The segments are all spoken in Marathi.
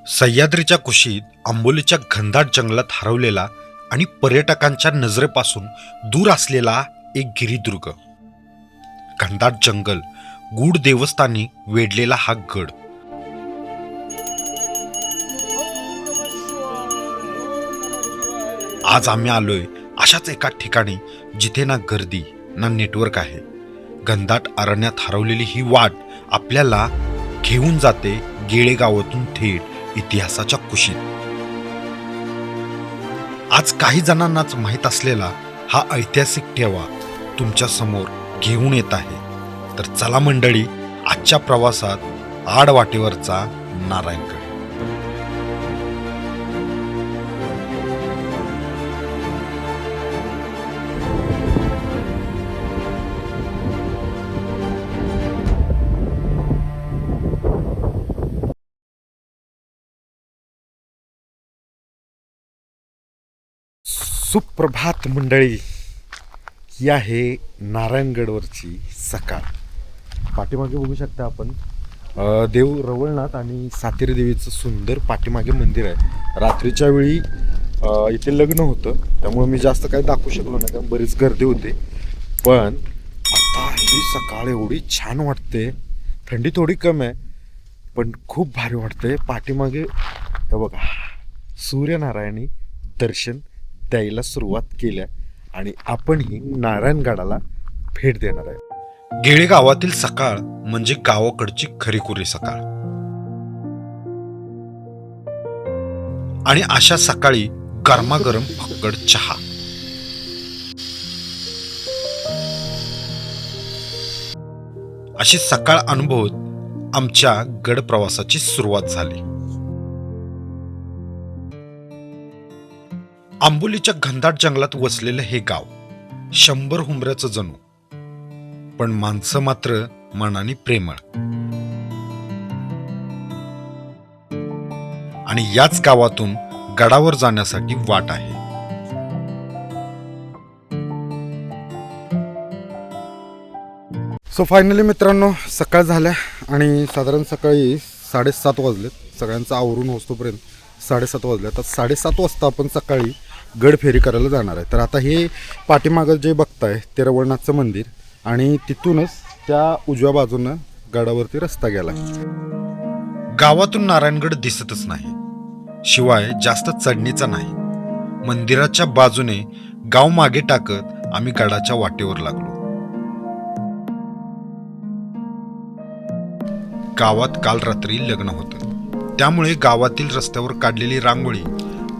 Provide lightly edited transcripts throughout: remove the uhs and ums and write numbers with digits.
सह्याद्रीच्या कुशीत आंबोलीच्या घनदाट जंगलात हरवलेला आणि पर्यटकांच्या नजरेपासून दूर असलेला एक गिरिदुर्ग. घनदाट जंगल, गूढ देवस्थानी वेढलेला हा गड. आज आम्ही आलोय अशाच एका ठिकाणी जिथे ना गर्दी ना नेटवर्क आहे. घनदाट अरण्यात हरवलेली ही वाट आपल्याला घेऊन जाते गेळे गावातून थेट इतिहासाच्या कुशीत. आज काही जणांनाच माहीत असलेला हा ऐतिहासिक ठेवा तुमच्या समोर घेऊन येत आहे. तर चला मंडळी, आजच्या प्रवासात आडवाटेवरचा नारायणगड. सुप्रभात मंडळी, ही आहे नारायणगडवरची सकाळ. पाठीमागे बघू शकता आपण देव रवळनाथ आणि सातेरी देवीचं सुंदर पाठीमागे मंदिर आहे. रात्रीच्या वेळी इथे लग्न होतं, त्यामुळे मी जास्त काही दाखवू शकलो नाही, कारण बरीच गर्दी होते. पण आता ही सकाळ एवढी छान वाटते. थंडी थोडी कमी आहे, पण खूप भारी वाटते. पाठीमागे हे बघा, सूर्यनारायणी दर्शन द्यायला सुरुवात केल्या आणि आपणही नारायणगडाला भेट देणार आहे. गेळे गावातील सकाळ म्हणजे गावाकडची खरीखुरी सकाळ. आणि अशा सकाळी गरमागरम फक्कड चहा. अशी सकाळ अनुभवत आमच्या गड प्रवासाची सुरुवात झाली. आंबोलीच्या घनदाट जंगलात वसलेलं हे गाव 100 हुंबऱ्याचं जणू, पण माणसं मात्र मनाने प्रेमळ. आणि याच गावातून गडावर जाण्यासाठी वाट आहे. सो फायनली मित्रांनो, सकाळ झाल्या आणि साधारण सकाळी 7:30 वाजलेत. सगळ्यांचं आवरून होतोपर्यंत 7:30 वाजले. आता 7:30 वाजता आपण सकाळी गड फेरी करायला जाणार आहे. तर आता हे पाठीमागं जे बघताय ते रवळनाथचं मंदिर, आणि तिथूनच त्या उजव्या बाजूनं गडावरती रस्ता गेला. गावातून नारायणगड दिसतच नाही, शिवाय जास्त चढणीचा नाही. मंदिराच्या बाजूने गाव मागे टाकत आम्ही गडाच्या वाटेवर लागलो. गावात काल रात्री लग्न होतं, त्यामुळे गावातील रस्त्यावर काढलेली रांगोळी,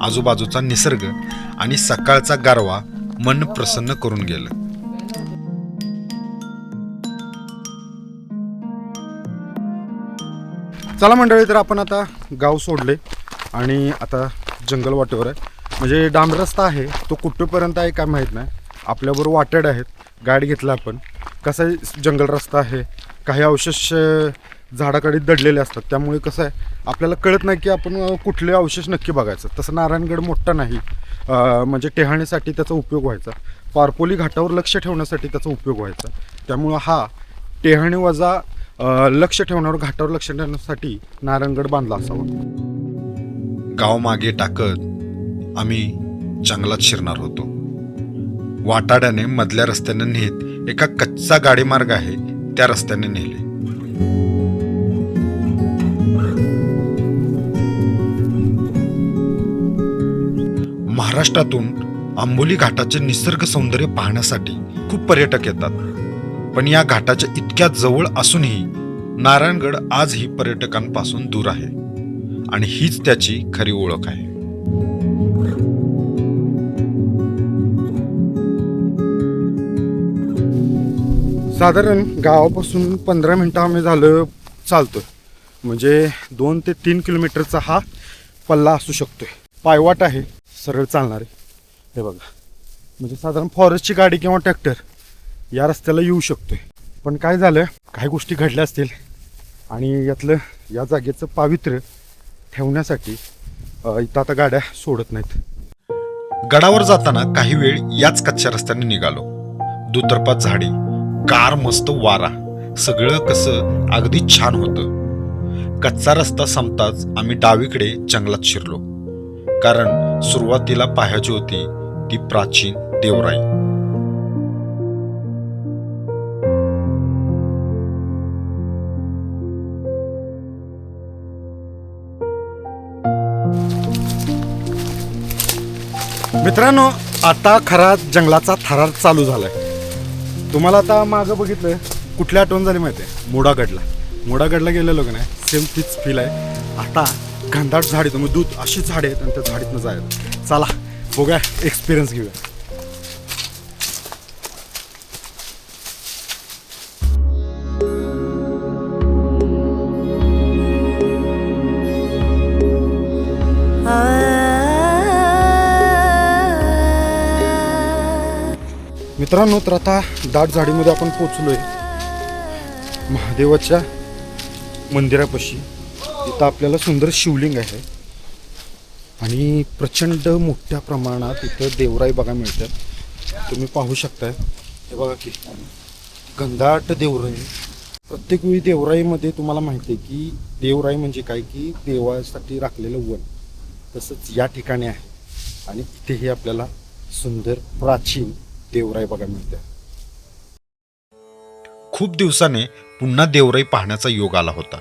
आजूबाजूचा निसर्ग आणि सकाळचा गारवा मन प्रसन्न करून गेलं. चला मंडळी, तर आपण आता गाव सोडले आणि आता जंगल वाटेवर आहे. म्हणजे डांबर रस्ता आहे, तो कुठेपर्यंत आहे काय माहीत नाही. आपल्याबरोबर वाटेड आहेत, गाईड घेतला आपण. कसा जंगल रस्ता आहे, काही अवशेष झाडाकडे दडलेले असतात, त्यामुळे कसं आहे आपल्याला कळत नाही की आपण कुठले अवशेष नक्की बघायचं. तसं नारायणगड मोठा नाही, म्हणजे टेहाणीसाठी त्याचा उपयोग व्हायचा, पारपोली घाटावर लक्ष ठेवण्यासाठी त्याचा उपयोग व्हायचा. त्यामुळं हा टेहाणी वजा लक्ष ठेवण्यावर, घाटावर लक्ष ठेवण्यासाठी नारायणगड बांधला असावा. गाव मागे टाकत आम्ही जंगलात शिरणार होतो. वाटाड्याने मधल्या रस्त्याने नेत एका कच्चा गाडी मार्ग आहे त्या रस्त्याने नेले. महाराष्ट्रातून आंबोली घाटाचे निसर्ग सौंदर्य पाहण्यासाठी खूप पर्यटक येतात, पण या घाटाच्या इतक्या जवळ असूनही नारायणगड आजही पर्यटकांपासून दूर आहे, आणि हीच त्याची खरी ओळख आहे. साधारण गावापासून 15 मिनिटं आम्ही झालं चालतोय. म्हणजे 2 ते 3 किलोमीटरचा हा पल्ला असू शकतोय. पायवाट आहे, सरळ चालणारे. हे बघा, म्हणजे साधारण फॉरेस्टची गाडी किंवा ट्रॅक्टर या रस्त्याला येऊ शकतोय. पण काय झालं, काही गोष्टी घडल्या असतील आणि यातलं या जागेचं पावित्र्य ठेवण्यासाठी इथं आता गाड्या सोडत नाहीत. गडावर जाताना काही वेळ याच कच्च्या रस्त्याने निघालो. दुतर्फा झाडी, गार मस्त वारा, सगळं कसं अगदी छान होतं. कच्चा रस्ता संपताच आम्ही डावीकडे जंगलात शिरलो, कारण सुरुवातीला पाहायची होती ती प्राचीन देवराई. मित्रांनो, आता खरा जंगलाचा थरार चालू झालाय. तुम्हाला आता मागं बघितलं कुठल्या आठवण झाली माहिती आहे? मोडागडला गेलेलो का नाही, सेम तीच फील आहे. आता घनदाट झाडे, तुम्ही दूध अशी झाडे आहेत आणि त्या झाडीतनं जायचं. चला बघूया, एक्सपिरियन्स घेऊया. मित्रांनो, तर आता दाट झाडीमध्ये आपण पोचलोय महादेवाच्या मंदिरापाशी. इथं आपल्याला सुंदर शिवलिंग आहे आणि प्रचंड मोठ्या प्रमाणात इथं देवराई बघा मिळतात. तुम्ही पाहू शकताय, हे बघा की घनदाट देवराई. प्रत्येक वेळी देवराईमध्ये तुम्हाला माहिती आहे की देवराई म्हणजे काय, की देवासाठी राखलेलं वन. तसंच या ठिकाणी आहे आणि इथेही आपल्याला सुंदर प्राचीन देवराई बघा मिळते. खूप दिवसाने पुन्हा देवराई पाहण्याचा योग आला होता.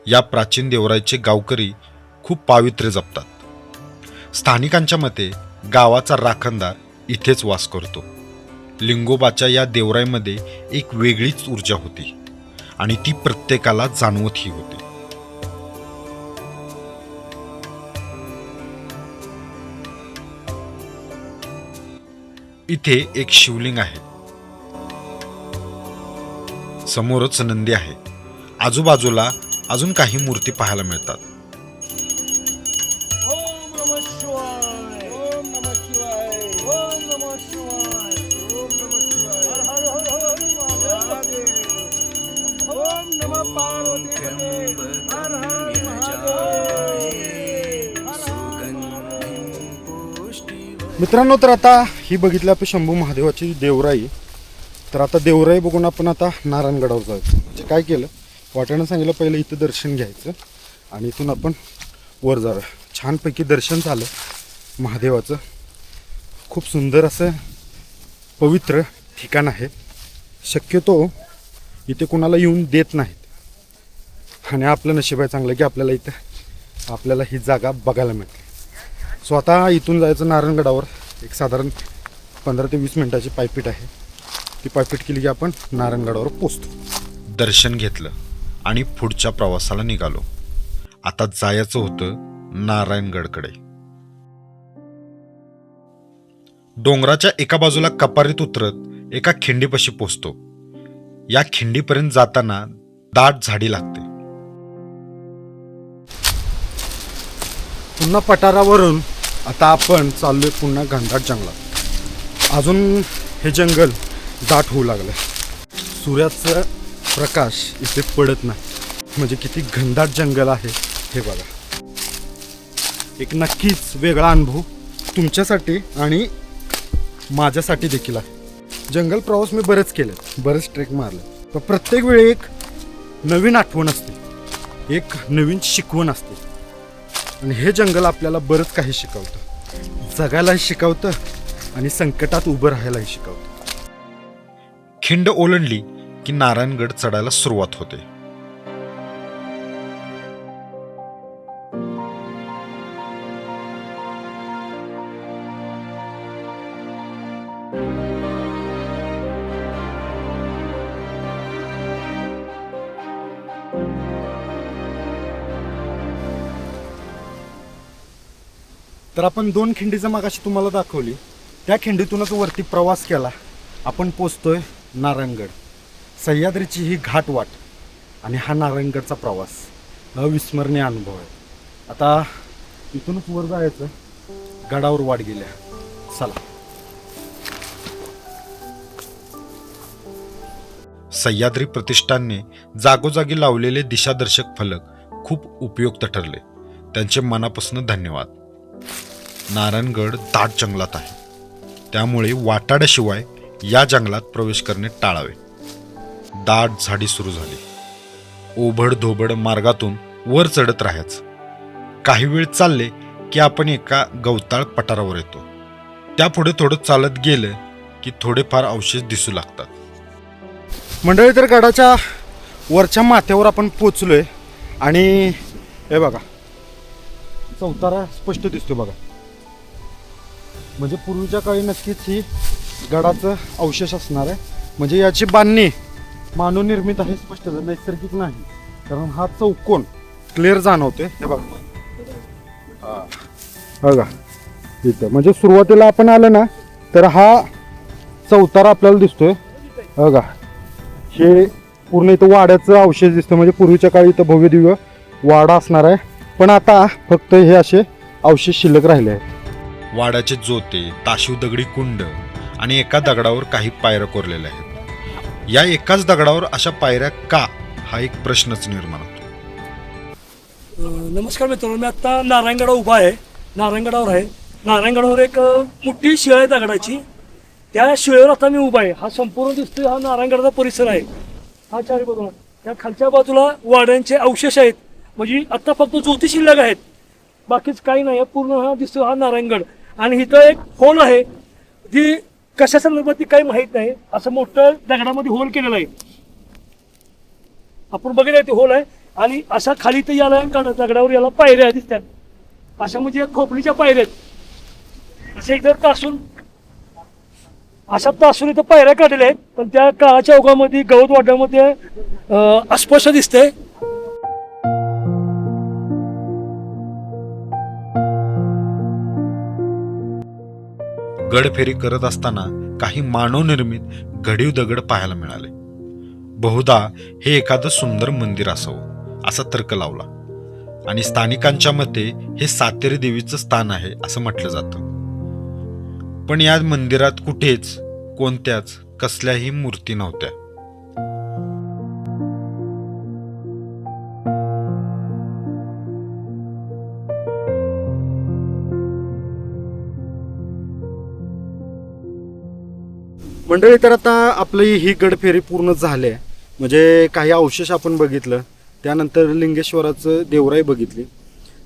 या प्राचीन देवराईचे गावकरी खूप पावित्र्य जपतात. स्थानिकांच्या मते गावाचा राखणदार इथेच वास करतो. लिंगोबाच्या या देवराईमध्ये एक वेगळीच ऊर्जा होती आणि ती प्रत्येकाला जाणवतही होती. इथे एक शिवलिंग आहे, समोरच नंदी आहे. आजूबाजूला अजून काही मूर्ती पाहायला मिळतात. मित्रांनो, तर आता ही बघितली आपण शंभू महादेवाची देवराई. तर आता देवराई बघून आपण आता नारायणगडावर जायचं. म्हणजे काय केलं, वाट्यानं सांगितलं पहिलं इथं दर्शन घ्यायचं आणि इथून आपण वर जाऊया. छानपैकी दर्शन झालं महादेवाचं. खूप सुंदर असं पवित्र ठिकाण आहे. शक्यतो इथे कोणाला येऊन देत नाहीत आणि आपलं नशीब आहे चांगलं की आपल्याला ही जागा बघायला मिळते. सो आता इथून जायचं नारायणगडावर. एक साधारण 15 ते 20 मिनिटाची पायपीट आहे. ती पायपीट केली की आपण नारायणगडावर पोचतो. दर्शन घेतलं आणि पुढच्या प्रवासाला निघालो. आता जायचं होतं नारायणगडकडे. डोंगराच्या एका बाजूला कपारीत उतरत एका खिंडीपाशी पोचतो. या खिंडीपर्यंत जाताना दाट झाडी लागते. पुन्हा पठारावरून आता आपण चाललोय पुन्हा घनदाट जंगलात. अजून हे जंगल दाट होऊ लागलं. सूर्याचा प्रकाश इथे पडत नाही, म्हणजे किती घनदाट जंगल आहे हे बघा. एक नक्कीच वेगळा अनुभव तुमच्यासाठी आणि माझ्यासाठी देखील आहे. जंगल प्रवास मी बरेच केले, बरेच ट्रेक मारले, पण प्रत्येक वेळी एक नवीन आठवण असते, एक नवीन शिकवण असते. आणि हे जंगल आपल्याला बरंच काही शिकवतं, जगायलाही शिकवतं आणि संकटात उभं राहायलाही शिकवतं. खिंड ओलांडली की नारायणगड चढायला सुरुवात होते. तर आपण 2 खिंडीचं मगाशी तुम्हाला दाखवली, त्या खिंडीतूनच वरती प्रवास केला. आपण पोचतोय नारायणगड. सह्याद्रीची ही घाट वाट आणि हा नारायणगडचा प्रवास अविस्मरणीय अनुभव आहे. आता इथूनच वर जायचं, गडावर वाट गेल्या. चला. सह्याद्री प्रतिष्ठानने जागोजागी लावलेले दिशादर्शक फलक खूप उपयुक्त ठरले. त्यांचे मनापासून धन्यवाद. नारायणगड दाट जंगलात आहे, त्यामुळे वाटाड्याशिवाय या जंगलात प्रवेश करणे टाळावे. दाट झाडी सुरू झाली. ओबड धोबड मार्गातून वर चढत राहायचं. काही वेळ चालले की आपण एका गवताळ पठारावर येतो. त्यापुढे थोडं चालत गेलं की थोडेफार अवशेष दिसू लागतात. मंडळी, तर गडाच्या वरच्या माथ्यावर आपण पोचलोय आणि हे बघा, चौतारा स्पष्ट दिसतो बघा. म्हणजे पूर्वीच्या काळी नक्कीच ही गडाचं अवशेष असणार आहे. म्हणजे याची बांधणी मानवनिर्मित आहे, स्पष्ट, नैसर्गिक नाही. कारण हा चौकोन क्लिअर जाणवतोय. हे बघा बघा इथं, म्हणजे सुरुवातीला आपण आलं ना तर हा चौतारा आपल्याला दिसतोय. बघा, हे पूर्ण इथं वाड्याचं अवशेष दिसतं. म्हणजे पूर्वीच्या काळी इथं भव्य दिव्य वाडा असणार आहे, पण आता फक्त हे असे अवशेष शिल्लक राहिले आहेत. वाड्याचे जोते, ताशीव दगडी कुंड आणि एका दगडावर काही पायऱ्या कोरलेल्या आहेत. या एकाच दगडावर अशा पायऱ्या का, हा एक प्रश्नच निर्माण होतो. नमस्कार मित्रांनो, मी आता नारायणगडावर उभा आहे. नारायणगडावर एक मोठी शिळ आहे दगडाची. त्या शिळेवर आता मी उभा आहे. हा संपूर्ण दिसतोय, हा नारायणगडाचा परिसर आहे. हा चारी बाजूला, त्या खालच्या बाजूला वाड्यांचे अवशेष आहेत. म्हणजे आता फक्त ज्योती शिल्लक आहेत, बाकीच काही नाही. पूर्ण हा दिसतो हा नारायणगड. आणि इथं एक होल आहे, जी कशा संदर्भात ती काही माहीत नाही. असं मोठं दगडामध्ये होल केलेलं आहे. आपण बघितलं ते होल आहे. आणि अशा खाली तर याला दगडावर याला पायऱ्या दिसतात. अशा म्हणजे खोपडीच्या पायऱ्या आहेत. असे इथं तासून इथं पायऱ्या काढलेल्या आहेत. पण त्या काळाच्या ओघामध्ये गवत वाड्यामध्ये अस्पष्ट दिसतंय. गडफेरी करत असताना काही मानवनिर्मित घडीव दगड पाहायला मिळाले. बहुधा हे एखादं सुंदर मंदिर असावं असा तर्क लावला. आणि स्थानिकांच्या मते हे सातेरी देवीचं स्थान आहे असं म्हटलं जातं. पण या मंदिरात कुठेच कोणत्याच कसल्याही मूर्ती नव्हत्या. मंडळी, तर आता आपली ही गडफेरी पूर्ण झाली आहे. म्हणजे काही अवशेष आपण बघितलं, त्यानंतर लिंगेश्वराचं देवराई बघितली.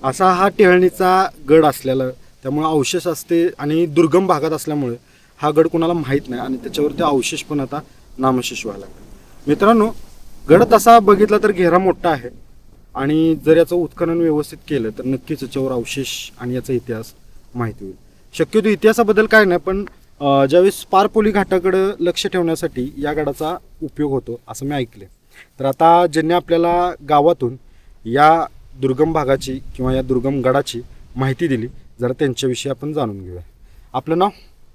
असा हा टेहळणीचा गड असलेला, त्यामुळे अवशेष असते आणि दुर्गम भागात असल्यामुळे हा गड कोणाला माहीत नाही आणि त्याच्यावरती अवशेष पण आता नामशेष व्हायला लागले. मित्रांनो, गड तसा बघितला तर घेरा मोठा आहे आणि जर याचं उत्खनन व्यवस्थित केलं तर नक्कीच याच्यावर अवशेष आणि याचा इतिहास माहिती होईल. शक्यतो इतिहासाबद्दल काय नाही, पण ज्यावेळेस पारपोली घाटाकडं लक्ष ठेवण्यासाठी या गडाचा उपयोग होतो असं मी ऐकले. तर आता ज्यांनी आपल्याला गावातून या दुर्गम भागाची किंवा या दुर्गम गडाची माहिती दिली, जरा त्यांच्याविषयी आपण जाणून घेऊया. आपलं नाव?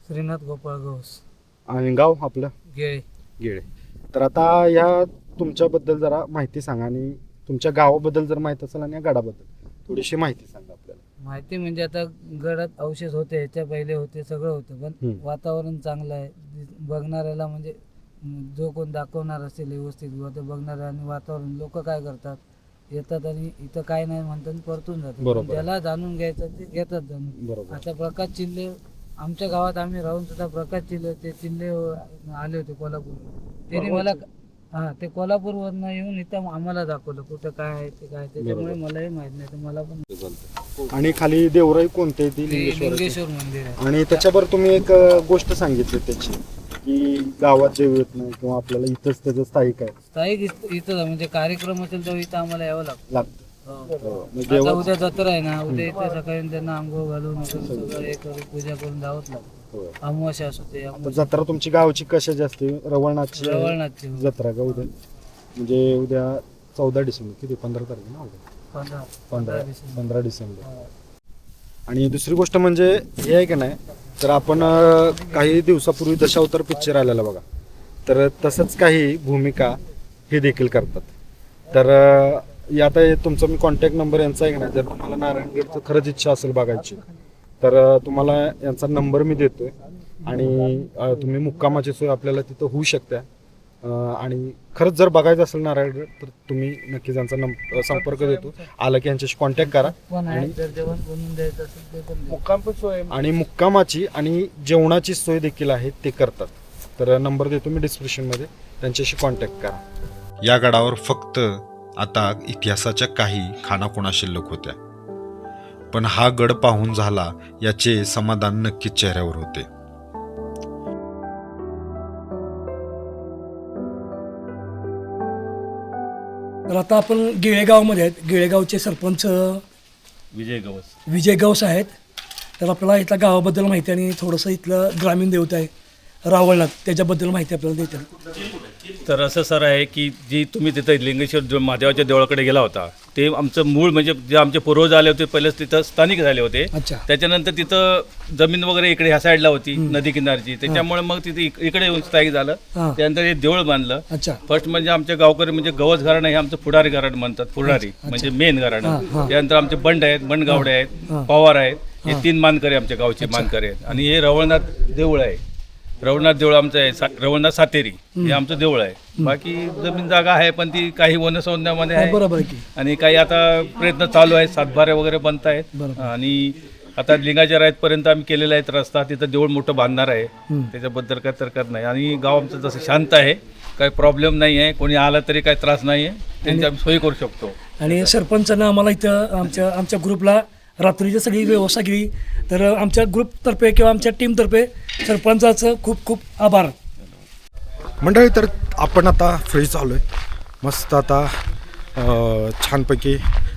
श्रीनाथ गोपाळ घोष. आणि गाव आपलं? गेळे. तर आता या तुमच्याबद्दल जरा माहिती सांगा आणि तुमच्या गावाबद्दल जर माहिती असेल आणि या गडाबद्दल थोडीशी माहिती सांगा आपल्याला. माहिती म्हणजे आता गडात अवशेष होते, ह्याच्या पहिले होते, सगळं होतं, पण वातावरण चांगलं आहे. बघणाऱ्याला म्हणजे जो कोण दाखवणार असेल व्यवस्थित ते बघणार. आणि वातावरण, लोक काय करतात, येतात आणि इथं काय नाही म्हणतात परतून जातात. ज्याला जाणून घ्यायचं ते घेतात जाणून. आता प्रकाश चिल्ले, आमच्या गावात आम्ही राहून सुद्धा प्रकाश चिल्ले आले होते कोल्हापूर. त्यांनी मला ते कोल्हापूरवरनं येऊन इथं आम्हाला दाखवलं कुठं काय आहे ते काय. त्याच्यामुळे मलाही माहित नाही, तर मला पण. आणि खाली देवराई कोणते? ती लिंगेश्वर मंदिर आहे. आणि त्याच्यावर तुम्ही एक गोष्ट सांगितली त्याची, की गावात जे येत नाही किंवा आपल्याला इथंच त्याचं स्थायिक आहे. स्थायिक इथं म्हणजे कार्यक्रम असेल तर इथं आम्हाला यावं लागतं. आता उद्या जत्रा आहे ना, उद्या इथे सकाळी त्यांना आंघोळ घालून सगळं हे करून पूजा करून जावंच लागतं. अमावास्या असू ते. जत्रा तुमची गावची कशाची असते? रवळनाथची जत्रा का उद्या? म्हणजे उद्या 14 डिसेंबर, किती 15 तारीख ना? 15 डिसेंबर. आणि दुसरी गोष्ट म्हणजे हे आहे की नाही, तर आपण काही दिवसापूर्वी दशावतार पिक्चर आलेला बघा, तर तसंच काही भूमिका हे देखील करतात. तर आता तुमचा मी कॉन्टॅक्ट नंबर यांचा आहे की नाही, जर तुम्हाला नारायणगडचं खरंच इच्छा असेल बघायची तर तुम्हाला यांचा नंबर मी देतोय आणि तुम्ही मुक्कामाची सोय आपल्याला तिथं होऊ शकते. आणि खरंच जर बघायचं असेल नारायणगड तर तुम्ही नक्कीच यांचा संपर्क देतो. आलं की यांच्याशी कॉन्टॅक्ट करा. आणि मुक्कामाची आणि जेवणाची सोय देखील आहे, ते करतात. तर नंबर देतो मी डिस्क्रिप्शनमध्ये, त्यांच्याशी कॉन्टॅक्ट करा. या गडावर फक्त आता इतिहासाच्या काही खाणाखुणा शिल्लक होत्या, पण हा गड पाहून झाला याचे समाधान नक्कीच चेहऱ्यावर होते. तर आता आपण गिळेगावमध्ये आहेत. गिळेगावचे सरपंच विजय गौस आहेत. तर आपल्याला इथल्या गावाबद्दल माहिती आणि थोडंसं इथलं ग्रामीण देवता आहे रावळनाथ, त्याच्याबद्दल माहिती आपल्याला देतात. तर असं सर आहे की जी तुम्ही तिथं लिंगेश्वर महादेवाच्या देवळाकडे गेला होता, ते आमचं मूळ म्हणजे जे आमचे पूर्वज आले होते पहिलेच तिथं स्थानिक झाले होते. अच्छा. त्याच्यानंतर तिथं जमीन वगैरे इकडे ह्या साईडला होती नदी किनारची, त्याच्यामुळे मग तिथे इकडे येऊन स्थायिक झालं. हां. त्यानंतर हे देऊळ बांधलं. अच्छा. फर्स्ट म्हणजे आमचे गावकरी म्हणजे गवस घराणं हे आमचं पुढारी घराणं म्हणतात, पुढारी म्हणजे मेन घराणं. हां. त्यानंतर आमचे बंड आहेत, बंडगावडे आहेत, हां. पवार आहेत, हे 3 मानकरी आमच्या गावचे मानकरी आहेत. आणि हे रवळनाथ देऊळ आहे. रवळनाथ देऊळ आमचं आहे, रवळनाथ सातेरी हे आमचं देऊळ आहे. बाकी जमीन जागा आहे पण ती काही वनसंवर्धनामध्ये आहे बरोबर आहे की. आणि काही आता प्रयत्न चालू आहेत, सातबारे वगैरे बनत आहेत. बरोबर. आणि आता लिंगाच्या रायतपर्यंत आम्ही केलेला आहे रस्ता, तिथं देऊळ मोठं बांधणार आहे. त्याच्याबद्दल काय तर्कत नाही. आणि गाव आमचं जसं शांत आहे, काही प्रॉब्लेम नाही आहे, कोणी आला तरी काही त्रास नाही आहे, त्यांची आम्ही सोयी करू शकतो. आणि सरपंचानं आम्हाला इथं आमच्या ग्रुपला रात्रीची सगळी व्यवस्था केली. तर आमच्या ग्रुपतर्फे किंवा आमच्या टीमतर्फे सरपंचाचं खूप खूप आभार. मंडळी, तर आपण आता फ्री चालू आहे. मस्त आता छानपैकी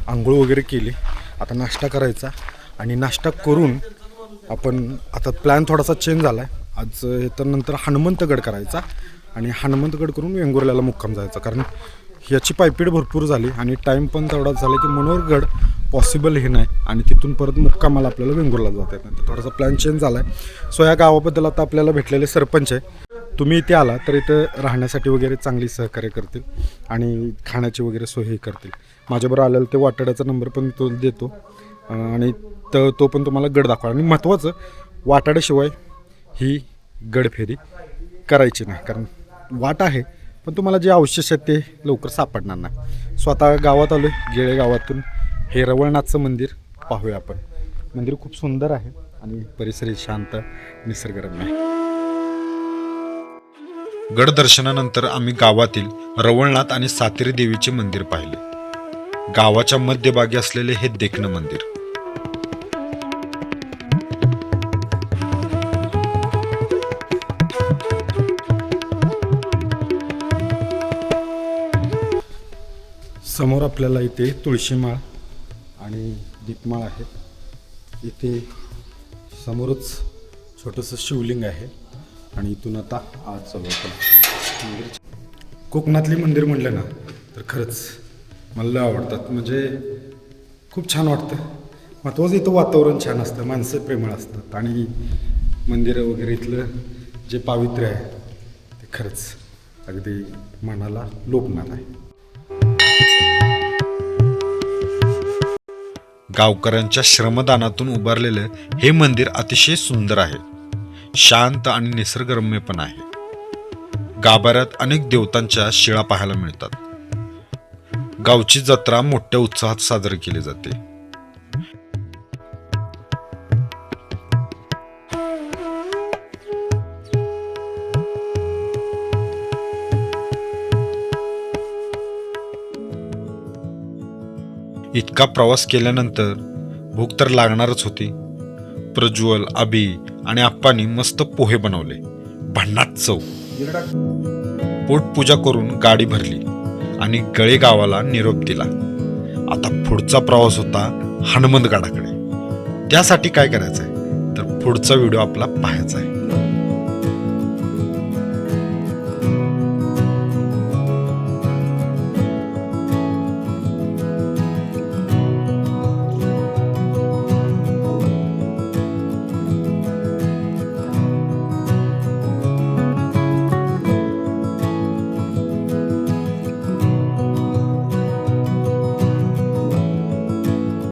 आंघोळ वगैरे केली. आता नाश्ता करायचा आणि नाश्ता करून आपण आता प्लॅन थोडासा चेंज झाला आहे. आज तर नंतर हनुमंतगड करायचा आणि हनुमंतगड करून वेंगुर्ल्याला मुक्काम जायचा, कारण याची पायपीट भरपूर झाली आणि टाईम पण तेवढाच झाला की मनोहरगड पॉसिबल हे नाही आणि तिथून परत मुक्कामाला आपल्याला वेंगुर्ला जाता येत नाही. तर थोडासा प्लॅन चेंज झाला आहे. सो या गावाबद्दल आता आपल्याला भेटलेले सरपंच आहे. तुम्ही इथे आला तर इथं राहण्यासाठी वगैरे चांगली सहकार्य करतील आणि खाण्याची वगैरे सोयही करतील. माझ्याबरोबर आलेलं ते वाटाड्याचा नंबर पण तो देतो आणि तो पण तुम्हाला गड दाखवा. आणि महत्त्वाचं, वाटाड्याशिवाय ही गडफेरी करायची नाही, कारण वाट आहे पण तुम्हाला जे आवश्यक आहे ते लवकर सापडणार नाही. स्वतः गावात आलो आहे, गेळे गावातून. हे रवळनाथचं मंदिर पाहूया आपण. मंदिर खूप सुंदर आहे आणि परिसर शांत, निसर्गरम्य आहे. गड दर्शनानंतर आम्ही गावातील रवळनाथ आणि सातेरी देवीचे मंदिर पाहिले. गावाच्या मध्यभागी असलेले हे देखणं मंदिर. समोर आपल्याला इथे तुळशीमाळ आणि दीपमाळ आहे. इथे समोरच छोटंसं शिवलिंग आहे आणि इथून आता आज चालू मंदिर. कोकणातली मंदिर म्हटलं ना तर खरंच मला लय आवडतात. म्हणजे खूप छान वाटतं. महत्त्वाचं इथं वातावरण छान असतं, माणसं प्रेमळ असतात आणि मंदिरं वगैरे इथलं जे पावित्र्य आहे ते खरंच अगदी मनाला लोभणार आहे. गावकऱ्यांच्या श्रमदानातून उभारलेलं हे मंदिर अतिशय सुंदर आहे, शांत आणि निसर्गरम्य पण आहे. गाभाऱ्यात अनेक देवतांच्या शिळा पाहायला मिळतात. गावची जत्रा मोठ्या उत्साहात साजरी केली जाते. इतका प्रवास केल्यानंतर भूक तर लागणारच होती. प्रज्वल, अभि आणि आप्पांनी मस्त पोहे बनवले, भन्नाट चव. पोटपूजा करून गाडी भरली आणि गळे गावाला निरोप दिला. आता पुढचा प्रवास होता हनुमंतगडाकडे. त्यासाठी काय करायचंय तर पुढचा व्हिडिओ आपला पाहायचा आहे.